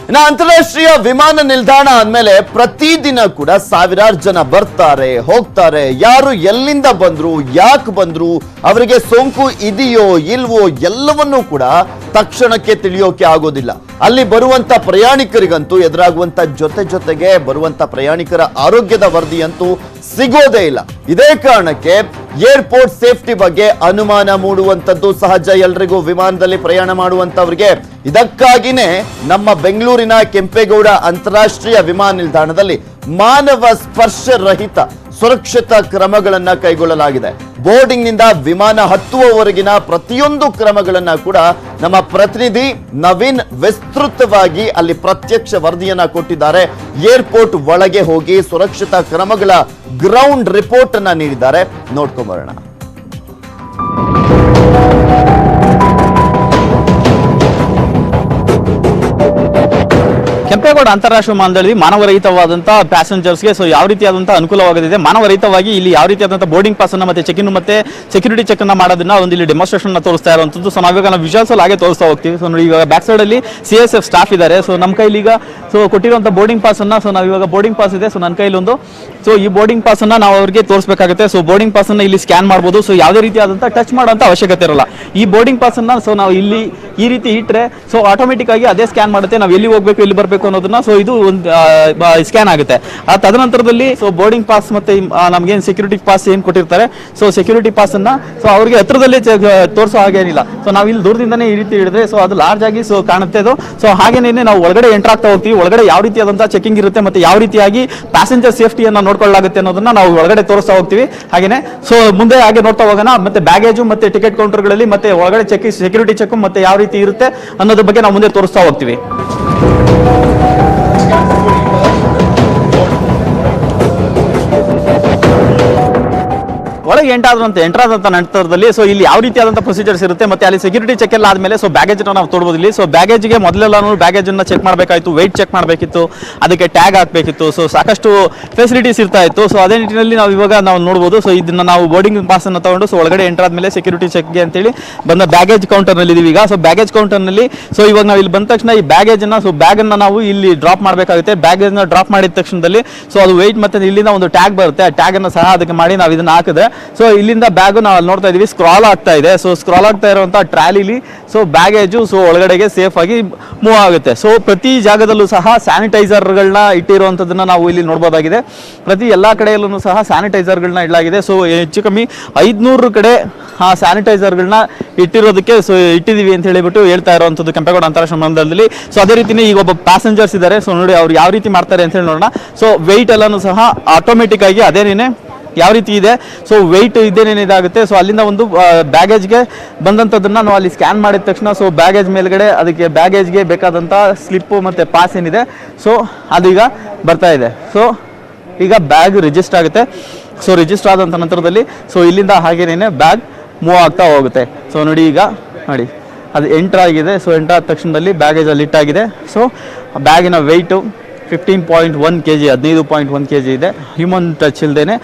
ಇನ್ನು ಅಂತಾರಾಷ್ಟ್ರೀಯ ವಿಮಾನ ನಿಲ್ದಾಣ ಅಂದಮೇಲೆ ಪ್ರತಿದಿನ ಕೂಡ ಸಾವಿರಾರು ಜನ ಬರ್ತಾರೆ ಹೋಗ್ತಾರೆ. ಯಾರು ಎಲ್ಲಿಂದ ಬಂದ್ರು, ಯಾಕೆ ಬಂದ್ರು, ಅವರಿಗೆ ಸೋಂಕು ಇದೆಯೋ ಇಲ್ವೋ ಎಲ್ಲವನ್ನೂ ಕೂಡ ತಕ್ಷಣಕ್ಕೆ ತಿಳಿಯೋಕೆ ಆಗೋದಿಲ್ಲ. ಅಲ್ಲಿ ಬರುವಂತ ಪ್ರಯಾಣಿಕರಿಗಂತೂ ಎದುರಾಗುವಂತ ಜೊತೆಗೆ ಬರುವಂತ ಪ್ರಯಾಣಿಕರ ಆರೋಗ್ಯದ ವರದಿಯಂತೂ ಸಿಗೋದೇ ಇಲ್ಲ. ಇದೇ ಕಾರಣಕ್ಕೆ ಏರ್ಪೋರ್ಟ್ ಸೇಫ್ಟಿ ಬಗ್ಗೆ ಅನುಮಾನ ಮೂಡುವಂತದ್ದು ಸಹಜ ಎಲ್ರಿಗೂ, ವಿಮಾನದಲ್ಲಿ ಪ್ರಯಾಣ ಮಾಡುವಂತವರಿಗೆ. ಇದಕ್ಕಾಗಿನೇ ನಮ್ಮ ಬೆಂಗಳೂರಿನ ಕೆಂಪೇಗೌಡ ಅಂತಾರಾಷ್ಟ್ರೀಯ ವಿಮಾನ ನಿಲ್ದಾಣದಲ್ಲಿ ಮಾನವ ಸ್ಪರ್ಶ ರಹಿತ ಸುರಕ್ಷತಾ ಕ್ರಮಗಳನ್ನ ಕೈಗೊಳ್ಳಲಾಗಿದೆ. ಬೋರ್ಡಿಂಗ್ ನಿಂದ ವಿಮಾನ ಹತ್ತುವವರೆಗಿನ ಪ್ರತಿಯೊಂದು ಕ್ರಮಗಳನ್ನ ಕೂಡ ನಮ್ಮ ಪ್ರತಿನಿಧಿ ನವೀನ್ ವಿಸ್ತೃತವಾಗಿ ಅಲ್ಲಿ ಪ್ರತ್ಯಕ್ಷ ವರದಿಯನ್ನ ಕೊಟ್ಟಿದ್ದಾರೆ. ಏರ್ಪೋರ್ಟ್ ಒಳಗೆ ಹೋಗಿ ಸುರಕ್ಷತಾ ಕ್ರಮಗಳ ಗ್ರೌಂಡ್ ರಿಪೋರ್ಟ್ ಅನ್ನ ನೀಡಿದ್ದಾರೆ. ನೋಡ್ಕೊಂಬರೋಣ. ಕೆಂಪೇಗೌಡ ಅಂತಾರಾಷ್ಟ್ರೀಯ ವಿಮಾನದಲ್ಲಿ ಮಾನವರಹಿತವಾದಂತಹ ಪ್ಯಾಸೆಂಜರ್ಸ್ಗೆ ಯಾವ ರೀತಿಯಾದಂತಹ ಅನುಕೂಲವಾಗಲಿದೆ, ಮಾನವರಹಿತವಾಗಿ ಇಲ್ಲಿ ಯಾವ ರೀತಿಯಾದಂತಹ ಬೋರ್ಡಿಂಗ್ ಪಾಸ್ ಅನ್ನ ಮತ್ತೆ ಚೆಕ್ ಇನ್ ಮತ್ತೆ ಸೆಕ್ಯೂರಿಟಿ ಚೆಕ್ ಅನ್ನ ಮಾಡೋದನ್ನ ಒಂದು ಇಲ್ಲಿ ಡೆಮಾನ್ಸ್ಟ್ರೇಷನ್ ತೋರಿಸ್ತಾ ಇರುವಂತದ್ದು. ಸೊ ನಾವೀಗ ನಾವು ವಿಜುವಲ್ಸ್ ಅಲ್ಲಿ ಹಾಗೆ ತೋರಿಸ್ತಾ ಹೋಗ್ತೀವಿ. ಸೊ ನೋಡಿ, ಇವಾಗ ಬ್ಯಾಕ್ ಸೈಡ್ ಅಲ್ಲಿ CSF ಸ್ಟಾಫ್ ಇದ್ದಾರೆ. ಸೊ ನಮ್ಮ ಕೈಲಿ ಈಗ ಕೊಟ್ಟಿರುವಂತಹ ಬೋರ್ಡಿಂಗ್ ಪಾಸ್ ಅನ್ನ, ನಾವು ಇವಾಗ ಬೋರ್ಡಿಂಗ್ ಪಾಸ್ ಇದೆ. ಸೊ ನನ್ನ ಕೈಲಿ ಒಂದು ಈ ಬೋರ್ಡಿಂಗ್ ಪಾಸ್ ಅನ್ನ ನಾವು ಅವರಿಗೆ ತೋರಿಸಬೇಕಾಗುತ್ತೆ. ಸೊ ಬೋರ್ಡಿಂಗ್ ಪಾಸ್ ಅನ್ನ ಇಲ್ಲಿ ಸ್ಕ್ಯಾನ್ ಮಾಡಬಹುದು. ಸೊ ಯಾವುದೇ ರೀತಿಯಾದಂತಹ ಟಚ್ ಮಾಡುವಂತ ಅವಶ್ಯಕತೆ ಇರಲ್ಲ. ಈ ಬೋರ್ಡಿಂಗ್ ಪಾಸ್ ಅನ್ನ ನಾವು ಇಲ್ಲಿ ಈ ರೀತಿ ಇಟ್ಟರೆ ಆಟೋಮೆಟಿಕ್ ಆಗಿ ಅದೇ ಸ್ಕ್ಯಾನ್ ಮಾಡುತ್ತೆ. ನಾವು ಎಲ್ಲಿ ಹೋಗ್ಬೇಕು, ಎಲ್ಲಿ ಬರಬೇಕು ಅನ್ನೋದನ್ನ ಇದು ಒಂದು ಸ್ಕ್ಯಾನ್ ಆಗುತ್ತೆ. ತದನಂತರದಲ್ಲಿ ಬೋರ್ಡಿಂಗ್ ಪಾಸ್ ಮತ್ತೆ ನಮ್ಗೇನು ಸೆಕ್ಯೂರಿಟಿ ಪಾಸ್ ಏನ್ ಕೊಟ್ಟಿರ್ತಾರೆ, ಸೆಕ್ಯೂರಿಟಿ ಪಾಸ್ ಅನ್ನ ಅವ್ರಿಗೆ ಹತ್ರದಲ್ಲೇ ತೋರಿಸೋ ಹಾಗೇನಿಲ್ಲ. ನಾವು ಇಲ್ಲಿ ದೂರದಿಂದನೇ ಈ ರೀತಿ ಹಿಡಿದ್ರೆ ಅದು ಲಾರ್ಜ್ ಆಗಿ ಕಾಣುತ್ತೆ ಅದು. ಹಾಗೇನೇ ನಾವು ಒಳಗಡೆ ಎಂಟರ್ ಆಗ್ತಾ ಹೋಗ್ತೀವಿ. ಒಳಗಡೆ ಯಾವ ರೀತಿಯಾದಂತಹ ಚೆಕಿಂಗ್ ಇರುತ್ತೆ ಮತ್ತೆ ಯಾವ ರೀತಿಯಾಗಿ ಪ್ಯಾಸೆಂಜರ್ ಸೇಫ್ಟಿಯನ್ನ ನೋಡ್ಕೊಳ್ಳಾಗುತ್ತೆ ಅನ್ನೋದನ್ನ ನಾವು ಒಳಗಡೆ ತೋರಿಸ್ತಾ ಹೋಗ್ತೀವಿ. ಹಾಗೇನೆ ಮುಂದೆ ಹಾಗೆ ನೋಡ್ತಾ ಹೋಗೋಣ. ಮತ್ತೆ ಬ್ಯಾಗೇಜು ಮತ್ತೆ ಟಿಕೆಟ್ ಕೌಂಟರ್ಗಳಲ್ಲಿ ಮತ್ತೆ ಒಳಗಡೆ ಸೆಕ್ಯೂರಿಟಿ ಚೆಕ್ ಮತ್ತೆ ಯಾವ ರೀತಿ ಇರುತ್ತೆ ಅನ್ನೋದ್ರ ಬಗ್ಗೆ ನಾವು ಮುಂದೆ ತೋರಿಸ್ತಾ ಹೋಗ್ತೀವಿ. ಒಳಗೆ ಎಂಟರ್ ಆದಂತ ನಂತರದಲ್ಲಿ ಇಲ್ಲಿ ಯಾವ ರೀತಿಯಾದಂತಹ ಪ್ರೊಸೀಜರ್ಸ್ ಇರುತ್ತೆ ಮತ್ತೆ ಅಲ್ಲಿ ಸೆಕ್ಯೂರಿಟಿ ಚೆಕ್ ಎಲ್ಲ ಆದ್ಮೇಲೆ ಬ್ಯಾಗೇಜ್ ನಾವು ತೋಡ್ಬೋದು ಇಲ್ಲಿ. ಬ್ಯಾಗೇಜ್ಗೆ ಮೊದಲೆಲ್ಲ ಬ್ಯಾಗೇಜ್ ಅನ್ನ ಚೆಕ್ ಮಾಡಬೇಕಾಯ್ತು, ವೆಯ್ಟ್ ಚೆಕ್ ಮಾಡಬೇಕಿತ್ತು, ಅದಕ್ಕೆ ಟ್ಯಾಗ್ ಹಾಕಬೇಕಿತ್ತು. ಸಾಕಷ್ಟು ಫೆಸಿಲಿಟೀಸ್ ಇರ್ತಾ ಇತ್ತು. ಅದೇ ನಿಟ್ಟಿನಲ್ಲಿ ನಾವು ಇವಾಗ ನಾವು ನೋಡ್ಬೋದು. ಇದನ್ನ ನಾವು ಬೋರ್ಡಿಂಗ್ ಪಾಸ್ ಅನ್ನ ತಗೊಂಡು ಒಳಗಡೆ ಎಂಟರ್ ಆದ್ಮೇಲೆ ಸೆಕ್ಯೂರಿಟಿ ಚೆಕ್ಗೆ ಅಂತೇಳಿ ಬಂದ ಬ್ಯಾಗೇಜ್ ಕೌಂಟರ್ ನಲ್ಲಿ ಇದೀವಿ ಈಗ. ಬ್ಯಾಗೇಜ್ ಕೌಂಟರ್ ನಲ್ಲಿ ಇವಾಗ ನಾವು ಇಲ್ಲಿ ಬಂದ ತಕ್ಷಣ ಈ ಬ್ಯಾಗೇಜ್ ಅನ್ನ ಬ್ಯಾಗ್ ಅನ್ನ ನಾವು ಇಲ್ಲಿ ಡ್ರಾಪ್ ಮಾಡಬೇಕಾಗುತ್ತೆ. ಬ್ಯಾಗೇಜ್ ನ ಡ್ರಾಪ್ ಮಾಡಿದ ತಕ್ಷಣದಲ್ಲಿ ಅದು ವೆಯ್ಟ್ ಮತ್ತೆ ಇಲ್ಲಿಂದ ಒಂದು ಟ್ಯಾಗ್ ಬರುತ್ತೆ. ಆ ಟ್ಯಾಗ್ ಅನ್ನು ಸಹ ಅದಕ್ಕೆ ಮಾಡಿ ನಾವು ಇದನ್ನ ಹಾಕಿದ್ರೆ ಇಲ್ಲಿಂದ ಬ್ಯಾಗ್ ನಾವು ನೋಡ್ತಾ ಇದೀವಿ ಸ್ಕ್ರಾಲ್ ಆಗ್ತಾ ಇದೆ. ಸ್ಕ್ರಾಲ್ ಆಗ್ತಾ ಇರುವಂತಹ ಟ್ರಾಲಿಲಿ ಬ್ಯಾಗೇಜು ಒಳಗಡೆಗೆ ಸೇಫ್ ಆಗಿ ಮೂವ್ ಆಗುತ್ತೆ. ಪ್ರತಿ ಜಾಗದಲ್ಲೂ ಸಹ ಸ್ಯಾನಿಟೈಸರ್ಗಳನ್ನ ಇಟ್ಟಿರುವಂತದನ್ನ ನಾವು ಇಲ್ಲಿ ನೋಡಬಹುದಾಗಿದೆ. ಪ್ರತಿ ಎಲ್ಲಾ ಕಡೆಯಲ್ಲೂ ಸಹ ಸ್ಯಾನಿಟೈಸರ್ಗಳನ್ನ ಇಡಲಾಗಿದೆ. ಹೆಚ್ಚು ಕಮ್ಮಿ 500 ಕಡೆ ಆ ಸ್ಯಾನಿಟೈಸರ್ಗಳನ್ನ ಇಟ್ಟಿರೋದಕ್ಕೆ ಇಟ್ಟಿದೀವಿ ಅಂತ ಹೇಳಿಬಿಟ್ಟು ಹೇಳ್ತಾ ಇರುವಂತದ್ದು ಕೆಂಪೇಗೌಡ ಅಂತಾರಾಷ್ಟ್ರೀಯ ವಿಮಾನದಲ್ಲಿ. ಅದೇ ರೀತಿನೇ ಈಗ ಒಬ್ಬ ಪ್ಯಾಸೆಂಜರ್ಸ್ ಇದ್ದಾರೆ. ನೋಡಿ ಅವ್ರು ಯಾವ ರೀತಿ ಮಾಡ್ತಾರೆ ಅಂತ ಹೇಳಿ ನೋಡೋಣ. ವೆಯ್ಟ್ ಎಲ್ಲಾನು ಸಹ ಆಟೋಮೆಟಿಕ್ ಆಗಿ ಅದೇನೇನೆ ಯಾವ ರೀತಿ ಇದೆ, ವೆಯ್ಟ್ ಇದೇನೇನು ಇದಾಗುತ್ತೆ. ಅಲ್ಲಿಂದ ಒಂದು ಬ್ಯಾಗೇಜ್ಗೆ ಬಂದಂಥದ್ದನ್ನ ನಾವು ಅಲ್ಲಿ ಸ್ಕ್ಯಾನ್ ಮಾಡಿದ ತಕ್ಷಣ ಬ್ಯಾಗೇಜ್ ಮೇಲ್ಗಡೆ ಅದಕ್ಕೆ ಬ್ಯಾಗೇಜ್ಗೆ ಬೇಕಾದಂಥ ಸ್ಲಿಪ್ಪು ಮತ್ತು ಪಾಸ್ ಏನಿದೆ ಅದೀಗ ಬರ್ತಾ ಇದೆ. ಈಗ ಬ್ಯಾಗ್ ರಿಜಿಸ್ಟರ್ ಆಗುತ್ತೆ. ರಿಜಿಸ್ಟರ್ ಆದಂಥ ನಂತರದಲ್ಲಿ ಇಲ್ಲಿಂದ ಹಾಗೇನೇನೆ ಬ್ಯಾಗ್ ಮೂವ್ ಆಗ್ತಾ ಹೋಗುತ್ತೆ. ನೋಡಿ ಈಗ ನೋಡಿ ಅದು ಎಂಟರ್ ಆಗಿದೆ. ಎಂಟರ್ ಆದ ತಕ್ಷಣದಲ್ಲಿ ಬ್ಯಾಗೇಜ್ ಅಲ್ಲಿ ಇಟ್ಟಾಗಿದೆ. ಬ್ಯಾಗಿನ ವೆಯ್ಟು 15.1 kg 15.1 kg ಇದೆ. ಹ್ಯೂಮನ್ ಟಚ್ ಇಲ್ದೇನೆ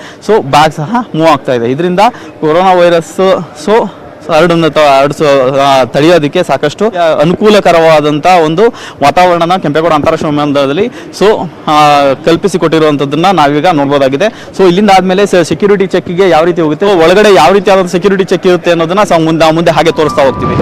ಬ್ಯಾಗ್ ಸಹ ಮೂವ್ ಆಗ್ತಾ ಇದೆ. ಇದರಿಂದ ಕೊರೋನಾ ವೈರಸ್ ತಡೆಯೋದಕ್ಕೆ ಸಾಕಷ್ಟು ಅನುಕೂಲಕರವಾದಂಥ ಒಂದು ವಾತಾವರಣನ ಕೆಂಪೇಗೌಡ ಅಂತಾರಾಷ್ಟ್ರೀಯ ವಿಮಾನದಲ್ಲಿ ಕಲ್ಪಿಸಿಕೊಟ್ಟಿರುವಂಥದ್ದನ್ನ ನಾವೀಗ ನೋಡ್ಬೋದಾಗಿದೆ. ಇಲ್ಲಿಂದ ಆದ್ಮೇಲೆ ಸೆಕ್ಯೂರಿಟಿ ಚೆಕ್ಗೆ ಯಾವ ರೀತಿ ಹೋಗುತ್ತೆ, ಒಳಗಡೆ ಯಾವ ರೀತಿಯಾದ ಸೆಕ್ಯೂರಿಟಿ ಚೆಕ್ ಇರುತ್ತೆ ಅನ್ನೋದನ್ನ ಮುಂದೆ ಹಾಗೆ ತೋರಿಸ್ತಾ ಹೋಗ್ತೀವಿ.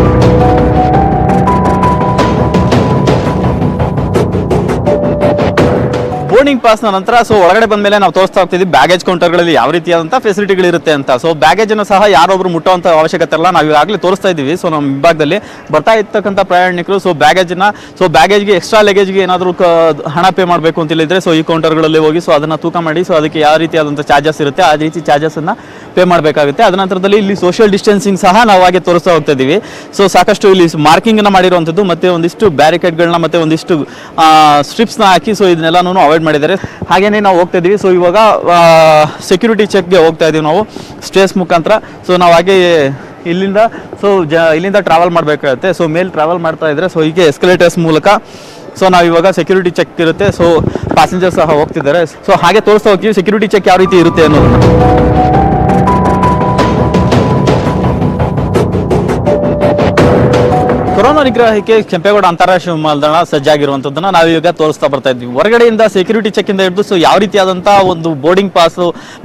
ಬೋರ್ಡಿಂಗ್ ಪಾಸ್ ನಂತರ ಒಳಗಡೆ ಬಂದ ಮೇಲೆ ನಾವು ತೋರಿಸ್ತಾ ಹೋಗ್ತಿದ್ವಿ ಬ್ಯಾಗೇಜ್ ಕೌಂಟರ್ಗಳಲ್ಲಿ ಯಾವ ರೀತಿಯಾದಂತಹ ಫೆಸಿಲಿಟಿಗಳಿರುತ್ತೆ ಅಂತ. ಬ್ಯಾಗೇಜ್ ಅನ್ನು ಸಹ ಯಾರೊಬ್ರು ಮುಟ್ಟುವಂತ ಅವಶ್ಯಕತೆ ಇಲ್ಲ. ನಾವು ಈಗಾಗಲೇ ತೋರಿಸ್ತಾ ಇದ್ದೀವಿ. ನಮ್ಮ ವಿಭಾಗದಲ್ಲಿ ಬರ್ತಾ ಇರ್ತಕ್ಕಂಥ ಪ್ರಯಾಣಿಕರು ಬ್ಯಾಗೇಜ್ಗೆ ಎಕ್ಸ್ಟ್ರಾ ಲಗೇಜ್ಗೆ ಏನಾದರೂ ಹಣ ಪೇ ಮಾಡಬೇಕು ಅಂತ ಹೇಳಿದ್ರೆ ಈ ಕೌಂಟರ್ಗಳಲ್ಲಿ ಹೋಗಿ ಅದನ್ನ ತೂಕ ಮಾಡಿ ಅದಕ್ಕೆ ಯಾವ ರೀತಿಯಾದಂಥ ಚಾರ್ಜಸ್ ಇರುತ್ತೆ ಆ ರೀತಿ ಚಾರ್ಜಸ್ ಅನ್ನ ಪೇ ಮಾಡಬೇಕಾಗುತ್ತೆ. ಅದ ನಂತರದಲ್ಲಿ ಇಲ್ಲಿ ಸೋಷಿಯಲ್ ಡಿಸ್ಟೆನ್ಸಿಂಗ್ ಸಹ ನಾವು ಹಾಗೆ ತೋರಿಸ್ತಾ ಹೋಗ್ತಾ ಇದ್ದೀವಿ. ಸಾಕಷ್ಟು ಇಲ್ಲಿ ಮಾರ್ಕಿಂಗ್ ಅನ್ನ ಮಾಡಿರುವಂಥದ್ದು ಮತ್ತೆ ಒಂದಿಷ್ಟು ಬ್ಯಾರಿಕೇಡ್ಗಳನ್ನ ಮತ್ತೆ ಒಂದಿಷ್ಟು ಸ್ಟ್ರಿಪ್ಸ್ನ ಹಾಕಿ ಇದನ್ನೆಲ್ಲನೂ ಅವಾಯ್ಡ್ ಮಾಡಿದ್ದಾರೆ. ಹಾಗೇನೆ ನಾವು ಹೋಗ್ತಾ ಇದೀವಿ. ಇವಾಗ ಸೆಕ್ಯೂರಿಟಿ ಚೆಕ್ಗೆ ಹೋಗ್ತಾ ಇದೀವಿ ನಾವು ಸ್ಟೇಸ್ ಮುಖಾಂತರ. ನಾವು ಹಾಗೆ ಇಲ್ಲಿಂದ ಟ್ರಾವೆಲ್ ಮಾಡಬೇಕಾಗುತ್ತೆ. ಮೇಲೆ ಟ್ರಾವೆಲ್ ಮಾಡ್ತಾ ಇದ್ರೆ ಹೀಗೆ ಎಸ್ಕಲೇಟರ್ಸ್ ಮೂಲಕ ನಾವು ಇವಾಗ ಸೆಕ್ಯೂರಿಟಿ ಚೆಕ್ ಇರುತ್ತೆ. ಪ್ಯಾಸೆಂಜರ್ ಸಹ ಹೋಗ್ತಿದ್ದಾರೆ. ಹಾಗೆ ತೋರಿಸ್ತಾ ಹೋಗ್ತೀವಿ ಸೆಕ್ಯೂರಿಟಿ ಚೆಕ್ ಯಾವ ರೀತಿ ಇರುತ್ತೆ ಅನ್ನೋದನ್ನ. ಕೊರೋನಾ ನಿಗ್ರಹಕ್ಕೆ ಕೆಂಪೇಗೌಡ ಅಂತಾರಾಷ್ಟ್ರೀಯ ವಿಮಾನ ನಿಲ್ದಾಣ ಸಜ್ಜಾಗಿರುವಂತದ್ದನ್ನ ನಾವೀಗ ತೋರಿಸ್ತಾ ಬರ್ತಾ ಇದ್ವಿ. ಹೊರಗಡೆಯಿಂದ ಸೆಕ್ಯೂರಿಟಿ ಚೆಕ್ ಇಂದ ಹಿಡಿದು ಸೊ ಯಾವ ರೀತಿಯಾದಂತಹ ಒಂದು ಬೋರ್ಡಿಂಗ್ ಪಾಸ್,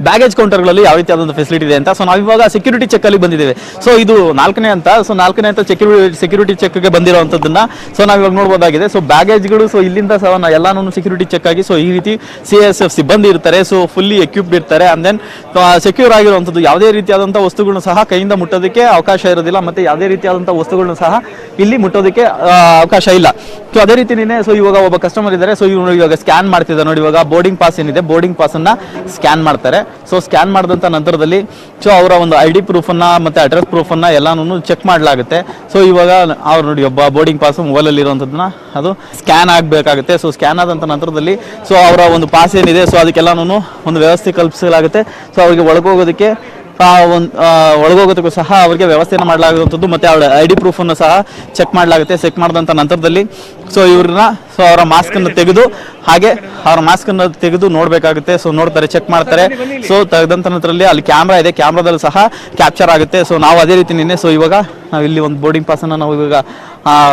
ಬ್ಯಾಗೇಜ್ ಕೌಂಟರ್ಗಳಲ್ಲಿ ಯಾವ ರೀತಿಯಾದಂತಹ ಫೆಸಿಲಿಟಿ ಇದೆ ಅಂತ. ಸೊ ನಾವಿವಾಗ ಸೆಕ್ಯೂರಿಟಿ ಚೆಕ್ ಅಲ್ಲಿ ಬಂದಿದ್ದೇವೆ. ಸೊ ಇದು ನಾಲ್ಕನೇ ಅಂತ ಸೆಕ್ಯೂರಿಟಿ ಚೆಕ್ ಗೆ ಬಂದಿರುವಂತದ್ದನ್ನ ಸೊ ನಾವಿವಾಗ ನೋಡಬಹುದಾಗಿದೆ. ಸೊ ಬ್ಯಾಗೇಜ್ಗಳು ಸೊ ಇಲ್ಲಿಂದ ಎಲ್ಲಾನು ಸೆಕ್ಯೂರಿಟಿ ಚೆಕ್ ಆಗಿ ಸೊ ಈ ರೀತಿ CSF ಸಿಬ್ಬಂದಿ ಇರ್ತಾರೆ. ಸೊ ಫುಲ್ಲಿ ಎಕ್ವಿಪ್ಡ್ ಇರ್ತಾರೆ. ಅಂಡ್ ದೆನ್ ಸೆಕ್ಯೂರ್ ಆಗಿರುವಂತದ್ದು, ಯಾವುದೇ ರೀತಿಯಾದಂತಹ ವಸ್ತುಗಳನ್ನು ಸಹ ಕೈಯಿಂದ ಮುಟ್ಟೋದಕ್ಕೆ ಅವಕಾಶ ಇರೋದಿಲ್ಲ, ಮತ್ತೆ ಯಾವುದೇ ರೀತಿಯಾದಂತಹ ವಸ್ತುಗಳನ್ನು ಸಹ ಇಲ್ಲಿ ಮುಟ್ಟೋದಕ್ಕೆ ಅವಕಾಶ ಇಲ್ಲ. ಸೊ ಅದೇ ರೀತಿನೇ ಸೊ ಇವಾಗ ಒಬ್ಬ ಕಸ್ಟಮರ್ ಇದ್ದಾರೆ. ಸೊ ಇವಾಗ ಸ್ಕ್ಯಾನ್ ಮಾಡ್ತಿದ್ದಾರೆ ನೋಡಿ. ಇವಾಗ ಬೋರ್ಡಿಂಗ್ ಪಾಸ್ ಏನಿದೆ, ಬೋರ್ಡಿಂಗ್ ಪಾಸ್ ಅನ್ನ ಸ್ಕ್ಯಾನ್ ಮಾಡ್ತಾರೆ. ಸೊ ಸ್ಕ್ಯಾನ್ ಮಾಡಿದಂತ ನಂತರದಲ್ಲಿ ಸೊ ಅವರ ಒಂದು ID ಪ್ರೂಫ್ ಅನ್ನ ಮತ್ತೆ ಅಡ್ರೆಸ್ ಪ್ರೂಫ್ ಅನ್ನ ಎಲ್ಲಾನು ಚೆಕ್ ಮಾಡಲಾಗುತ್ತೆ. ಸೊ ಇವಾಗ ಅವ್ರು ನೋಡಿ ಒಬ್ಬ ಬೋರ್ಡಿಂಗ್ ಪಾಸ್ ಮೊಬೈಲ್ ಅಲ್ಲಿ ಇರುವಂತದನ್ನ ಅದು ಸ್ಕ್ಯಾನ್ ಆಗಬೇಕಾಗುತ್ತೆ. ಸೊ ಸ್ಕ್ಯಾನ್ ಆದಂತ ನಂತರದಲ್ಲಿ ಸೊ ಅವರ ಒಂದು ಪಾಸ್ ಏನಿದೆ ಸೊ ಅದಕ್ಕೆಲ್ಲಾನು ಒಂದು ವ್ಯವಸ್ಥೆ ಕಲ್ಪಿಸಲಾಗುತ್ತೆ. ಸೊ ಅವರಿಗೆ ಒಳಗೋಗೋದಕ್ಕೆ ಒಳಗೋಗೋದಕ್ಕೂ ಸಹ ಅವರಿಗೆ ವ್ಯವಸ್ಥೆಯನ್ನು ಮಾಡಲಾಗುವಂಥದ್ದು, ಮತ್ತೆ ಅವರ ID ಪ್ರೂಫ್ ಅನ್ನು ಸಹ ಚೆಕ್ ಮಾಡಲಾಗುತ್ತೆ. ಚೆಕ್ ಮಾಡಿದಂಥ ನಂತರದಲ್ಲಿ ಸೊ ಇವ್ರನ್ನ ಸೊ ಅವರ ಮಾಸ್ಕ್ ಅನ್ನು ತೆಗೆದು ನೋಡಬೇಕಾಗುತ್ತೆ. ಸೊ ನೋಡ್ತಾರೆ, ಚೆಕ್ ಮಾಡ್ತಾರೆ. ಸೊ ತೆಗೆದಂತ ನಂತರದಲ್ಲಿ ಅಲ್ಲಿ ಕ್ಯಾಮ್ರಾ ಇದೆ, ಕ್ಯಾಮ್ರಾದಲ್ಲಿ ಸಹ ಕ್ಯಾಪ್ಚರ್ ಆಗುತ್ತೆ. ಸೊ ನಾವು ಅದೇ ರೀತಿ ನಿನ್ನೆ ಸೊ ಇವಾಗ ನಾವು ಇಲ್ಲಿ ಒಂದು ಬೋರ್ಡಿಂಗ್ ಪಾಸ್ ಅನ್ನು ನಾವು ಇವಾಗ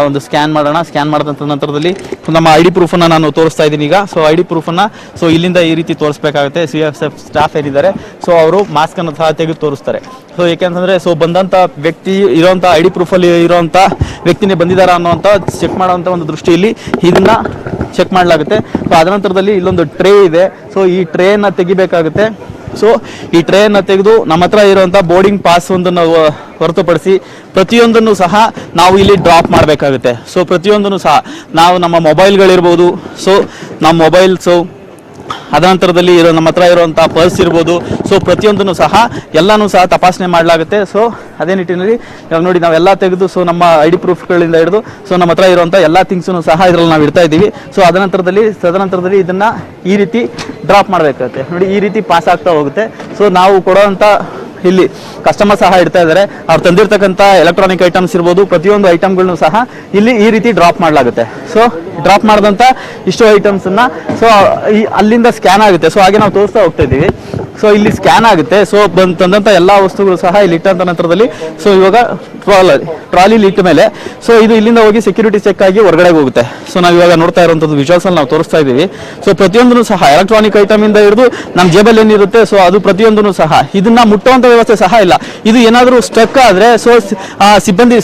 ಒಂದು ಸ್ಕ್ಯಾನ್ ಮಾಡೋಣ. ಸ್ಕ್ಯಾನ್ ಮಾಡಿದಂಥ ನಂತರದಲ್ಲಿ ನಮ್ಮ ID ಪ್ರೂಫ್ ಅನ್ನ ನಾನು ತೋರಿಸ್ತಾ ಇದ್ದೀನಿ ಈಗ. ಸೊ ID ಪ್ರೂಫ್ ಅನ್ನ ಸೊ ಇಲ್ಲಿಂದ ಈ ರೀತಿ ತೋರಿಸಬೇಕಾಗುತ್ತೆ. CSF ಸ್ಟಾಫ್ ಏನಿದ್ದಾರೆ ಸೊ ಅವರು ಮಾಸ್ಕ್ ಅನ್ನು ಸಹ ತೆಗೆದು ತೋರಿಸ್ತಾರೆ. ಸೊ ಯಾಕೆಂತಂದ್ರೆ ಸೊ ಬಂದಂತ ವ್ಯಕ್ತಿ ಇರುವಂತ ID ಪ್ರೂಫ್ ಅಲ್ಲಿ ಇರುವಂತ ವ್ಯಕ್ತಿನೇ ಬಂದಿದ್ದಾರಾ ಅನ್ನೋಂತ ಚೆಕ್ ಮಾಡುವಂತ ಒಂದು ದೃಷ್ಟಿಯಲ್ಲಿ ಇದನ್ನ ಚೆಕ್ ಮಾಡಲಾಗುತ್ತೆ. ಸೊ ಅದ ನಂತರದಲ್ಲಿ ಇಲ್ಲೊಂದು ಟ್ರೇ ಇದೆ. ಸೊ ಈ ಟ್ರೇನ ತೆಗಿಬೇಕಾಗುತ್ತೆ. ಸೊ ಈ ಟ್ರೇನ ತೆಗೆದು ನಮ್ಮ ಹತ್ರ ಇರುವಂತ ಬೋರ್ಡಿಂಗ್ ಪಾಸ್ ಒಂದನ್ನು ಹೊರತುಪಡಿಸಿ ಪ್ರತಿಯೊಂದನ್ನು ಸಹ ನಾವು ಇಲ್ಲಿ ಡ್ರಾಪ್ ಮಾಡಬೇಕಾಗುತ್ತೆ. ಸೊ ಪ್ರತಿಯೊಂದನ್ನು ಸಹ ನಾವು ನಮ್ಮ ಮೊಬೈಲ್ಗಳಿರ್ಬೋದು, ಸೊ ನಮ್ಮ ಮೊಬೈಲ್ಸು, ಅದ ನಂತರದಲ್ಲಿ ನಮ್ಮ ಹತ್ರ ಇರುವಂತಹ ಪರ್ಸ್ ಇರ್ಬೋದು, ಸೊ ಪ್ರತಿಯೊಂದನ್ನು ಸಹ ಎಲ್ಲಾನು ಸಹ ತಪಾಸಣೆ ಮಾಡಲಾಗುತ್ತೆ. ಸೊ ಅದೇ ನಿಟ್ಟಿನಲ್ಲಿ ಇವಾಗ ನೋಡಿ ನಾವೆಲ್ಲ ತೆಗೆದು ಸೊ ನಮ್ಮ ID ಪ್ರೂಫ್ಗಳಿಂದ ಹಿಡಿದು ಸೊ ನಮ್ಮ ಹತ್ರ ಇರುವಂಥ ಎಲ್ಲ ಥಿಂಗ್ಸನ್ನು ಸಹ ಇದರಲ್ಲಿ ನಾವು ಇಡ್ತಾ ಇದ್ದೀವಿ. ಸೊ ತದನಂತರದಲ್ಲಿ ಇದನ್ನ ಈ ರೀತಿ ಡ್ರಾಪ್ ಮಾಡಬೇಕಾಗುತ್ತೆ. ನೋಡಿ ಈ ರೀತಿ ಪಾಸ್ ಆಗ್ತಾ ಹೋಗುತ್ತೆ. ಸೊ ನಾವು ಕೊಡುವಂಥ ಇಲ್ಲಿ ಕಸ್ಟಮರ್ ಸಹ ಇಡ್ತಾ ಇದ್ದಾರೆ. ಅವ್ರು ತಂದಿರ್ತಕ್ಕಂಥ ಎಲೆಕ್ಟ್ರಾನಿಕ್ ಐಟಮ್ಸ್ ಇರ್ಬೋದು, ಪ್ರತಿಯೊಂದು ಐಟಮ್ಗಳನ್ನು ಸಹ ಇಲ್ಲಿ ಈ ರೀತಿ ಡ್ರಾಪ್ ಮಾಡಲಾಗುತ್ತೆ. ಸೊ ಡ್ರಾಪ್ ಮಾಡಿದಂಥ ಇಷ್ಟು ಐಟಮ್ಸ್ ಅನ್ನ ಸೊ ಅಲ್ಲಿಂದ ಸ್ಕ್ಯಾನ್ ಆಗುತ್ತೆ. ಸೊ ಹಾಗೆ ನಾವು ತೋರಿಸ್ತಾ ಹೋಗ್ತಾ ಇದ್ದೀವಿ. ಸೊ ಇಲ್ಲಿ ಸ್ಕ್ಯಾನ್ ಆಗುತ್ತೆ. ಸೊ ತಂದಂಥ ಎಲ್ಲ ವಸ್ತುಗಳು ಸಹ ಇಲ್ಲಿ ಇಟ್ಟಂತ ನಂತರದಲ್ಲಿ ಸೊ ಇವಾಗ ಟ್ರಾಲಿಲಿ ಇಟ್ಟ ಮೇಲೆ ಸೊ ಇದು ಇಲ್ಲಿಂದ ಹೋಗಿ ಸೆಕ್ಯೂರಿಟಿ ಚೆಕ್ ಆಗಿ ಹೊರಗಡೆ ಹೋಗುತ್ತೆ. ಸೊ ನಾವು ಇವಾಗ ನೋಡ್ತಾ ಇರುವಂಥದ್ದು ವಿಜುವಲ್ಸ್ ಅಲ್ಲಿ ನಾವು ತೋರಿಸ್ತಾ ಇದ್ದೀವಿ. ಸೊ ಪ್ರತಿಯೊಂದನ್ನು ಸಹ ಎಲೆಕ್ಟ್ರಾನಿಕ್ ಐಟಮ್ ಇಂದ ಹಿಡಿದು ನಮ್ಮ ಜೇಬಲ್ಲಿ ಏನಿರುತ್ತೆ ಸೊ ಅದು ಪ್ರತಿಯೊಂದನ್ನು ಸಹ ಇದನ್ನ ಮುಟ್ಟುವಂತ ವ್ಯವಸ್ಥೆ ಸಹ ಇಲ್ಲ. ಇದು ಏನಾದರೂ ಸ್ಟಕ್ ಆದ್ರೆ ಸೊ ಸಿಬ್ಬಂದಿ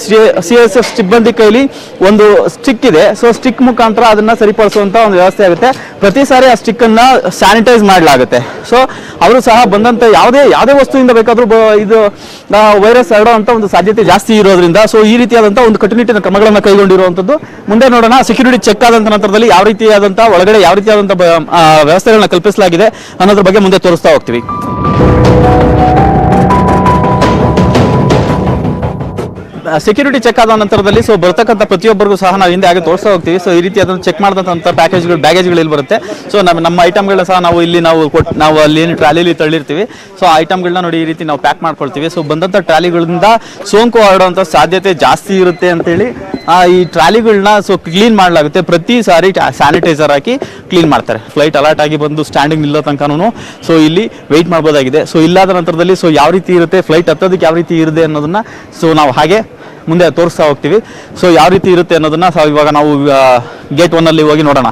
CSF ಸಿಬ್ಬಂದಿ ಕೈಲಿ ಒಂದು ಸ್ಟಿಕ್ ಇದೆ. ಸೊ ಸ್ಟಿಕ್ ಮುಖಾಂತರ ಅದನ್ನ ಸರಿಪಡಿಸುವಂತ ಒಂದು ವ್ಯವಸ್ಥೆ ಆಗುತ್ತೆ. ಪ್ರತಿ ಸಾರಿ ಆ ಸ್ಟಿಕ್ ಅನ್ನ ಸ್ಯಾನಿಟೈಸ್ ಮಾಡಲಾಗುತ್ತೆ. ಸೊ ಅವರು ಸಹ ಬಂದಂತ ಯಾವುದೇ ವಸ್ತುವಿಂದ ಬೇಕಾದ್ರೂ ಇದು ವೈರಸ್ ಹರಡುವಂತ ಒಂದು ಸಾಧ್ಯತೆ ಜಾಸ್ತಿ ಇರೋದ್ರಿಂದ ಸೊ ಈ ರೀತಿಯಾದಂತಹ ಒಂದು ಕಟ್ಟುನಿಟ್ಟಿನ ಕ್ರಮಗಳನ್ನು ಕೈಗೊಂಡಿರುವಂತದ್ದು. ಮುಂದೆ ನೋಡೋಣ ಸೆಕ್ಯೂರಿಟಿ ಚೆಕ್ ಆದಂತ ನಂತರದಲ್ಲಿ ಯಾವ ರೀತಿಯಾದಂತಹ ಒಳಗಡೆ ಯಾವ ರೀತಿಯಾದಂತಹ ವ್ಯವಸ್ಥೆಗಳನ್ನ ಕಲ್ಪಿಸಲಾಗಿದೆ ಅನ್ನೋದ್ರ ಬಗ್ಗೆ ಮುಂದೆ ತೋರಿಸ್ತಾ ಹೋಗ್ತೀವಿ. ಸೆಕ್ಯೂರಿಟಿ ಚೆಕ್ ಆದ ನಂತರದಲ್ಲಿ ಸೊ ಬರ್ತಕ್ಕಂಥ ಪ್ರತಿಯೊಬ್ಬರಿಗೂ ಸಹ ನಾವು ಹಿಂದೆ ಹಾಗೆ ತೋರಿಸ್ತಾ ಹೋಗ್ತೀವಿ. ಸೊ ಈ ರೀತಿ ಅದನ್ನು ಚೆಕ್ ಮಾಡಿದಂಥ ಬ್ಯಾಗೇಜ್ಗಳು ಇಲ್ಲಿ ಬರುತ್ತೆ. ಸೊ ನಮ್ಮ ಐಟಮ್ಗಳನ್ನ ಸಹ ನಾವು ಅಲ್ಲಿ ಟ್ರಾಲಿಲಿ ತಳ್ಳಿರ್ತೀವಿ. ಸೊ ಐಟಮ್ಗಳನ್ನ ನೋಡಿ ಈ ರೀತಿ ನಾವು ಪ್ಯಾಕ್ ಮಾಡ್ಕೊಳ್ತೀವಿ. ಸೊ ಬಂದಂಥ ಟ್ರಾಲಿಗಳಿಂದ ಸೋಂಕು ಹರಡುವಂಥ ಸಾಧ್ಯತೆ ಜಾಸ್ತಿ ಇರುತ್ತೆ ಅಂತೇಳಿ ಈ ಟ್ರಾಲಿಗಳನ್ನ ಸೊ ಕ್ಲೀನ್ ಮಾಡಲಾಗುತ್ತೆ. ಪ್ರತಿ ಸಾರಿ ಸ್ಯಾನಿಟೈಸರ್ ಹಾಕಿ ಕ್ಲೀನ್ ಮಾಡ್ತಾರೆ. ಫ್ಲೈಟ್ ಅಲರ್ಟ್ ಆಗಿ ಬಂದು ಸ್ಟ್ಯಾಂಡಿಂಗ್ ನಿಲ್ಲೋ ತನಕನೂ ಸೊ ಇಲ್ಲಿ ವೆಯ್ಟ್ ಮಾಡ್ಬೋದಾಗಿದೆ. ಸೊ ಇಲ್ಲಾದ ನಂತರದಲ್ಲಿ ಸೊ ಯಾವ ರೀತಿ ಇರುತ್ತೆ, ಫ್ಲೈಟ್ ಹತ್ತೋದಕ್ಕೆ ಯಾವ ರೀತಿ ಇರುತ್ತೆ ಅನ್ನೋದನ್ನ ಸೊ ನಾವು ಹಾಗೆ ಮುಂದೆ ತೋರಿಸ್ತಾ ಹೋಗ್ತೀವಿ. ಸೊ ಯಾವ ರೀತಿ ಇರುತ್ತೆ ಅನ್ನೋದನ್ನ ಇವಾಗ ನಾವು ಗೇಟ್ 1 ಅಲ್ಲಿ ಹೋಗಿ ನೋಡೋಣ.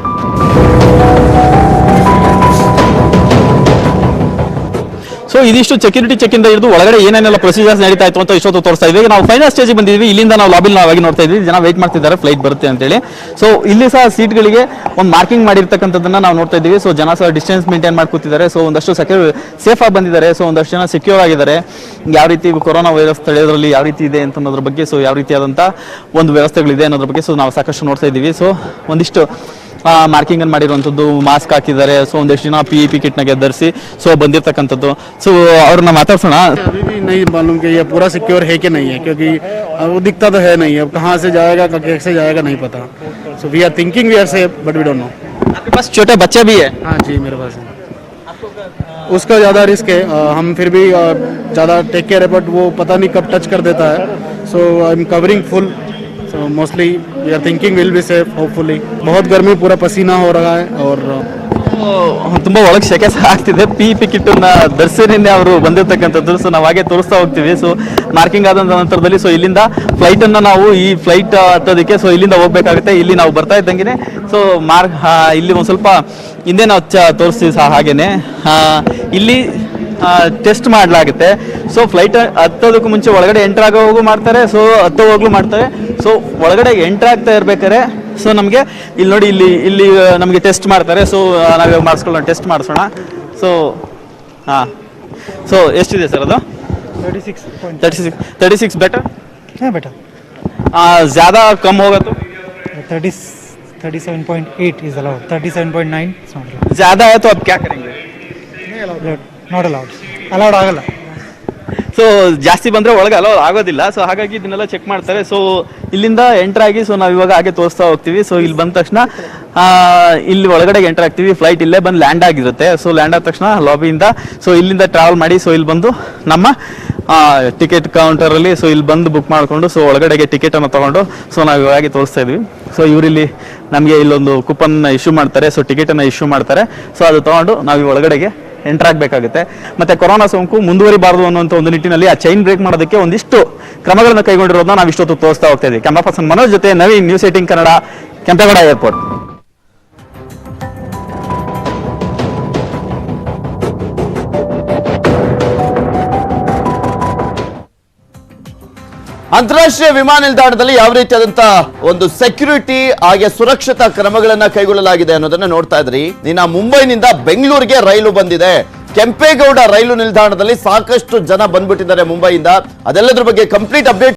ಸೊ ಇದಿಷ್ಟು ಸೆಕ್ಯೂರಿಟಿ ಚೆಕ್ ಇಂದ ಹಿಡಿದು ಒಳಗಡೆ ಏನೇನೆಲ್ಲ ಪ್ರೊಸೀಜರ್ಸ್ ನಡೀತಾ ಇತ್ತು ಅಂತ ಇಷ್ಟೊತ್ತು ತೋರಿಸ್ತಾ ಇದ್ವಿ. ನಾವು ಫೈನಲ್ ಸ್ಟೇಜ್ ಬಂದಿದ್ವಿ. ಇಲ್ಲಿಂದ ನಾವು ಲಾಬಿಲ್ ನಾವಾಗಿ ನೋಡ್ತಾ ಇದ್ವಿ. ಜನ ವೆಯ್ಟ್ ಮಾಡ್ತಿದ್ದಾರೆ ಫ್ಲೈಟ್ ಬರುತ್ತೆ ಅಂತೇಳಿ. ಸೊ ಇಲ್ಲಿ ಸಹ ಸೀಟ್ಗಳಿಗೆ ಒಂದು ಮಾರ್ಕಿಂಗ್ ಮಾಡಿರ್ತಕ್ಕಂಥದ್ದನ್ನ ನಾವು ನೋಡ್ತಾ ಇದ್ದೀವಿ. ಸೊ ಜನ ಸಹ ಡಿಸ್ಟೆನ್ಸ್ ಮೇಂಟೈನ್ ಮಾಡ್ಕೊತಿದ್ದಾರೆ. ಸೊ ಒಂದಷ್ಟು ಸೇಫ್ ಆಗಿ ಬಂದಿದ್ದಾರೆ. ಸೊ ಒಂದಷ್ಟು ಜನ ಸೆಕ್ಯೂರ್ ಆಗಿದ್ದಾರೆ. ಯಾವ ರೀತಿ ಕೊರೋನಾ ವೈರಸ್ ತಡೆಯೋದ್ರಲ್ಲಿ ಯಾವ ರೀತಿ ಇದೆ ಅಂತ ಅನ್ನೋದ್ರ ಬಗ್ಗೆ ಸೊ ಯಾವ ರೀತಿಯಾದಂಥ ಒಂದು ವ್ಯವಸ್ಥೆಗಳಿದೆ ಅನ್ನೋದ್ರ ಬಗ್ಗೆ ಸೊ ನಾವು ಸಾಕಷ್ಟು ನೋಡ್ತಾ ಇದ್ದೀವಿ. ಸೊ ಒಂದಿಷ್ಟು ಮಾರ್ಕಿಂಗ್ ಅನ್ನು ಮಾಡಿರುವಂಥದ್ದು, ಮಾಸ್ಕ್ ಹಾಕಿದ್ದಾರೆ. ಸೊ ಒಂದಷ್ಟು ಜನ PEP ಕಿಟ್ನಾಗೆ ಧರಿಸಿ ಸೊ ಬಂದಿರತಕ್ಕಂಥದ್ದು. ಸೊ ಅವ್ರನ್ನ ಮಾತಾಡ್ಸೋಣ. अभी भी नहीं मालूम कि ये पूरा सिक्योर है कि नहीं है, क्योंकि वो दिखता तो है नहीं. अब कहाँ से जाएगा, कैसे जाएगा नहीं पता. So we are thinking we are safe but we don't know. आपके पास छोटे बच्चे भी है? हाँ जी, मेरे पास है. उसका ज़्यादा रिस्क है. हम फिर भी ज़्यादा टेक केयर है, बट वो पता नहीं कब टच कर देता है. So I am covering full. So mostly we are thinking we'll be safe hopefully. बहुत गर्मी, पूरा पसीना हो रहा है और ತುಂಬಾ ಒಳಗೆ ಸೆಕೆ ಸಹ ಆಗ್ತಿದೆ. ಪಿ ಕಿಟ್ಟನ್ನ ಧರಿಸಿನೇ ಅವರು ಬಂದಿರತಕ್ಕಂಥದ್ದು. ಸೊ ನಾವು ಹಾಗೆ ತೋರಿಸ್ತಾ ಹೋಗ್ತೀವಿ. ಸೊ ಮಾರ್ಕಿಂಗ್ ಆದ ನಂತರದಲ್ಲಿ ಸೊ ಇಲ್ಲಿಂದ ಫ್ಲೈಟ್ ಅನ್ನ ನಾವು ಈ ಫ್ಲೈಟ್ ಹತ್ತೋದಕ್ಕೆ ಸೊ ಇಲ್ಲಿಂದ ಹೋಗ್ಬೇಕಾಗುತ್ತೆ. ಇಲ್ಲಿ ನಾವು ಬರ್ತಾ ಇದ್ದಂಗೆ ಸೊ ಇಲ್ಲಿ ಒಂದು ಸ್ವಲ್ಪ ಹಿಂದೆ ನಾವು ತೋರಿಸ್ತೀವಿ ಸಹ ಹಾಗೇನೆ. ಇಲ್ಲಿ ಟೆಸ್ಟ್ ಮಾಡಲಾಗುತ್ತೆ. ಸೊ ಫ್ಲೈಟ್ ಹತ್ತೋದಕ್ಕೂ ಮುಂಚೆ ಒಳಗಡೆ ಎಂಟರ್ ಆಗೋವಾಗೂ ಮಾಡ್ತಾರೆ, ಸೊ ಹತ್ತೋವಾಗ್ಲೂ ಮಾಡ್ತಾರೆ. ಸೊ ಒಳಗಡೆ ಎಂಟರ್ ಆಗ್ತಾ ಇರ್ಬೇಕಾದ್ರೆ ಸೊ ನಮಗೆ ಇಲ್ಲಿ ನೋಡಿ, ಇಲ್ಲಿ ನಮಗೆ ಟೆಸ್ಟ್ ಮಾಡ್ತಾರೆ. ಸೊ ನಾವಿವಾಗ ಮಾಡಿಸ್ಕೊಳ್ಳೋಣ, ಟೆಸ್ಟ್ ಮಾಡಿಸೋಣ. ಸೊ ಹಾಂ, ಸೊ ಎಷ್ಟಿದೆ ಸರ್ ಅದು? 36 ಬೆಟರ್. हाँ बेटा, ज़्यादा कम होगा तो 37.8 is allowed. 37.9 is not allowed. ज़्यादा है तो अब क्या करेंगे? Not allowed. Allowed ಆಗಲ್ಲ. ಸೊ ಜಾಸ್ತಿ ಬಂದರೆ ಒಳಗೆ ಅಲೋ ಆಗೋದಿಲ್ಲ. ಸೊ ಹಾಗಾಗಿ ಇದನ್ನೆಲ್ಲ ಚೆಕ್ ಮಾಡ್ತಾರೆ. ಸೊ ಇಲ್ಲಿಂದ ಎಂಟರ್ ಆಗಿ ಸೊ ನಾವು ಇವಾಗ ಹಾಗೆ ತೋರಿಸ್ತಾ ಹೋಗ್ತೀವಿ. ಸೊ ಇಲ್ಲಿ ಬಂದ ತಕ್ಷಣ ಇಲ್ಲಿ ಒಳಗಡೆ ಎಂಟರ್ ಆಗ್ತೀವಿ. ಫ್ಲೈಟ್ ಇಲ್ಲೇ ಬಂದು ಲ್ಯಾಂಡ್ ಆಗಿರುತ್ತೆ. ಸೊ ಲ್ಯಾಂಡ್ ಆದ ತಕ್ಷಣ ಲಾಬಿಯಿಂದ ಸೊ ಇಲ್ಲಿಂದ ಟ್ರಾವೆಲ್ ಮಾಡಿ ಸೊ ಇಲ್ಲಿ ಬಂದು ನಮ್ಮ ಟಿಕೆಟ್ ಕೌಂಟರಲ್ಲಿ ಸೊ ಇಲ್ಲಿ ಬಂದು ಬುಕ್ ಮಾಡಿಕೊಂಡು ಸೊ ಒಳಗಡೆಗೆ ಟಿಕೆಟನ್ನು ತೊಗೊಂಡು ಸೊ ನಾವು ಇವಾಗ ತೋರಿಸ್ತಾ ಇದ್ವಿ. ಸೊ ಇವರಿಲ್ಲಿ ನಮಗೆ ಇಲ್ಲೊಂದು ಕೂಪನ್ನ ಇಶ್ಯೂ ಮಾಡ್ತಾರೆ. ಸೊ ಟಿಕೆಟನ್ನು ಇಶ್ಯೂ ಮಾಡ್ತಾರೆ. ಸೊ ಅದು ತೊಗೊಂಡು ನಾವು ಈ ಒಳಗಡೆಗೆ ಎಂಟರ್ ಆಗಬೇಕಾಗುತ್ತೆ. ಮತ್ತೆ ಕೊರೋನಾ ಸೋಂಕು ಮುಂದುವರಿಬಾರದು ಅನ್ನುವಂಥ ಒಂದು ನಿಟ್ಟಿನಲ್ಲಿ ಆ ಚೈನ್ ಬ್ರೇಕ್ ಮಾಡೋದಕ್ಕೆ ಒಂದಿಷ್ಟು ಕ್ರಮಗಳನ್ನು ಕೈಗೊಂಡಿರೋದನ್ನ ನಾವು ಇಷ್ಟೊತ್ತು ತೋರಿಸ್ತಾ ಹೋಗ್ತಾ ಇದ್ದೀವಿ. ಕ್ಯಾಮ್ರಾ ಪರ್ಸನ್ ಮನೋಜ್ ಜೊತೆ ನವೀನ್, ನ್ಯೂಸ್ 18 ಕನ್ನಡ, ಕೆಂಪೇಗೌಡ ಏರ್ಪೋರ್ಟ್. ಅಂತಾರಾಷ್ಟ್ರೀಯ ವಿಮಾನ ನಿಲ್ದಾಣದಲ್ಲಿ ಯಾವ ರೀತಿಯಾದಂತಹ ಒಂದು ಸೆಕ್ಯೂರಿಟಿ ಹಾಗೆ ಸುರಕ್ಷತಾ ಕ್ರಮಗಳನ್ನ ಕೈಗೊಳ್ಳಲಾಗಿದೆ ಅನ್ನೋದನ್ನ ನೋಡ್ತಾ ಇದ್ರಿ. ಇನ್ನ ಮುಂಬೈನಿಂದ ಬೆಂಗಳೂರಿಗೆ ರೈಲು ಬಂದಿದೆ. ಕೆಂಪೇಗೌಡ ರೈಲು ನಿಲ್ದಾಣದಲ್ಲಿ ಸಾಕಷ್ಟು ಜನ ಬಂದ್ಬಿಟ್ಟಿದ್ದಾರೆ ಮುಂಬೈಯಿಂದ. ಅದೆಲ್ಲದ್ರ ಬಗ್ಗೆ ಕಂಪ್ಲೀಟ್ ಅಪ್ಡೇಟ್